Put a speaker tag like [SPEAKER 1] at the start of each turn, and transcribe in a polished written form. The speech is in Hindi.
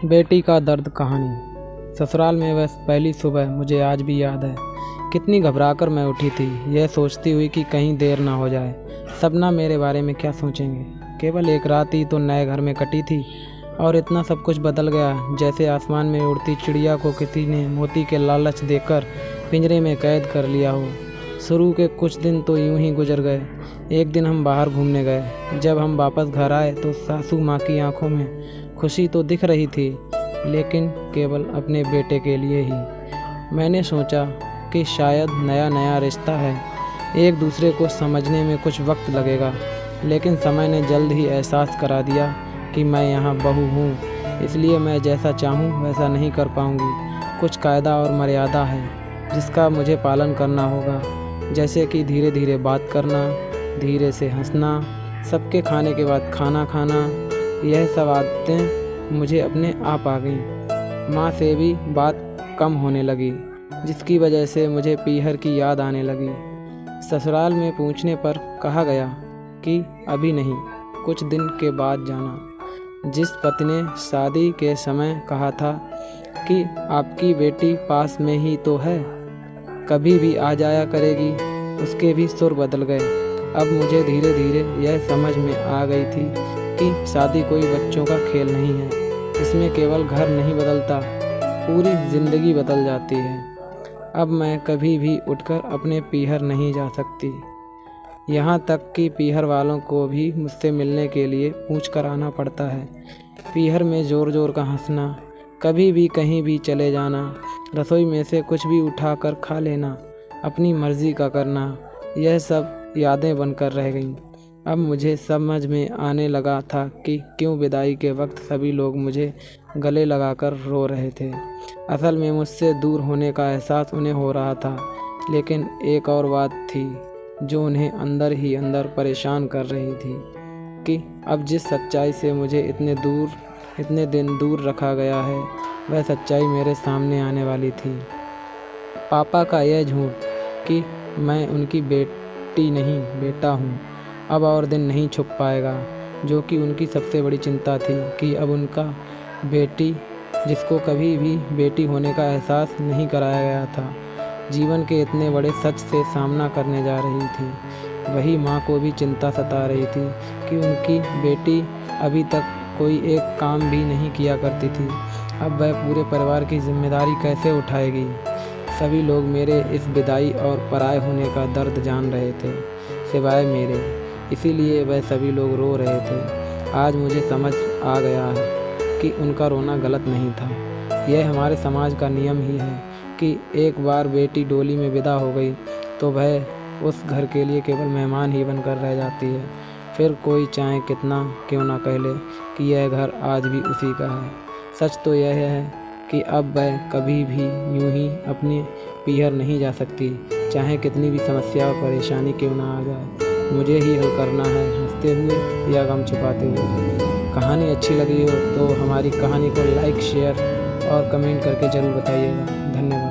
[SPEAKER 1] बेटी का दर्द कहानी। ससुराल में वह पहली सुबह मुझे आज भी याद है। कितनी घबराकर मैं उठी थी, यह सोचती हुई कि कहीं देर ना हो जाए। सपना मेरे बारे में क्या सोचेंगे। केवल एक रात ही तो नए घर में कटी थी और इतना सब कुछ बदल गया, जैसे आसमान में उड़ती चिड़िया को किसी ने मोती के लालच देकर पिंजरे में कैद कर लिया हो। शुरू के कुछ दिन तो यूं ही गुजर गए। एक दिन हम बाहर घूमने गए। जब हम वापस घर आए तो सासू माँ की आंखों में खुशी तो दिख रही थी, लेकिन केवल अपने बेटे के लिए ही। मैंने सोचा कि शायद नया नया रिश्ता है, एक दूसरे को समझने में कुछ वक्त लगेगा, लेकिन समय ने जल्द ही एहसास करा दिया कि मैं यहाँ बहू हूँ, इसलिए मैं जैसा चाहूँ वैसा नहीं कर पाऊँगी। कुछ कायदा और मर्यादा है जिसका मुझे पालन करना होगा, जैसे कि धीरे धीरे बात करना, धीरे से हंसना, सबके खाने के बाद खाना खाना। यह सब आदतें मुझे अपने आप आ गईं। माँ से भी बात कम होने लगी, जिसकी वजह से मुझे पीहर की याद आने लगी। ससुराल में पूछने पर कहा गया कि अभी नहीं, कुछ दिन के बाद जाना। जिस पति ने शादी के समय कहा था कि आपकी बेटी पास में ही तो है, कभी भी आ जाया करेगी, उसके भी सुर बदल गए। अब मुझे धीरे धीरे यह समझ में आ गई थी कि शादी कोई बच्चों का खेल नहीं है। इसमें केवल घर नहीं बदलता, पूरी ज़िंदगी बदल जाती है। अब मैं कभी भी उठकर अपने पीहर नहीं जा सकती, यहाँ तक कि पीहर वालों को भी मुझसे मिलने के लिए पूछ कर आना पड़ता है। पीहर में ज़ोर ज़ोर का हंसना, कभी भी कहीं भी चले जाना, रसोई में से कुछ भी उठाकर खा लेना, अपनी मर्ज़ी का करना, यह सब यादें बनकर रह गईं। अब मुझे समझ में आने लगा था कि क्यों विदाई के वक्त सभी लोग मुझे गले लगाकर रो रहे थे। असल में मुझसे दूर होने का एहसास उन्हें हो रहा था, लेकिन एक और बात थी जो उन्हें अंदर ही अंदर परेशान कर रही थी कि अब जिस सच्चाई से मुझे इतने दिन दूर रखा गया है, वह सच्चाई मेरे सामने आने वाली थी। पापा का यह झूठ कि मैं उनकी बेटी नहीं बेटा हूँ, अब और दिन नहीं छुप पाएगा, जो कि उनकी सबसे बड़ी चिंता थी कि अब उनका बेटी, जिसको कभी भी बेटी होने का एहसास नहीं कराया गया था, जीवन के इतने बड़े सच से सामना करने जा रही थी। वही माँ को भी चिंता सता रही थी कि उनकी बेटी अभी तक कोई एक काम भी नहीं किया करती थी, अब वह पूरे परिवार की जिम्मेदारी कैसे उठाएगी। सभी लोग मेरे इस विदाई और पराए होने का दर्द जान रहे थे, सिवाय मेरे, इसीलिए वह सभी लोग रो रहे थे। आज मुझे समझ आ गया है कि उनका रोना गलत नहीं था। यह हमारे समाज का नियम ही है कि एक बार बेटी डोली में विदा हो गई तो वह उस घर के लिए केवल मेहमान ही बनकर रह जाती है। फिर कोई चाहे कितना क्यों ना कह ले कि यह घर आज भी उसी का है। सच तो यह है कि अब वह कभी भी यूं ही अपने पीहर नहीं जा सकती, चाहे कितनी भी समस्या और परेशानी क्यों ना आ जाए। मुझे ही हल करना है, हंसते हुए या गम छुपाते हुए। कहानी अच्छी लगी हो तो हमारी कहानी को लाइक, शेयर और कमेंट करके ज़रूर बताइएगा। धन्यवाद।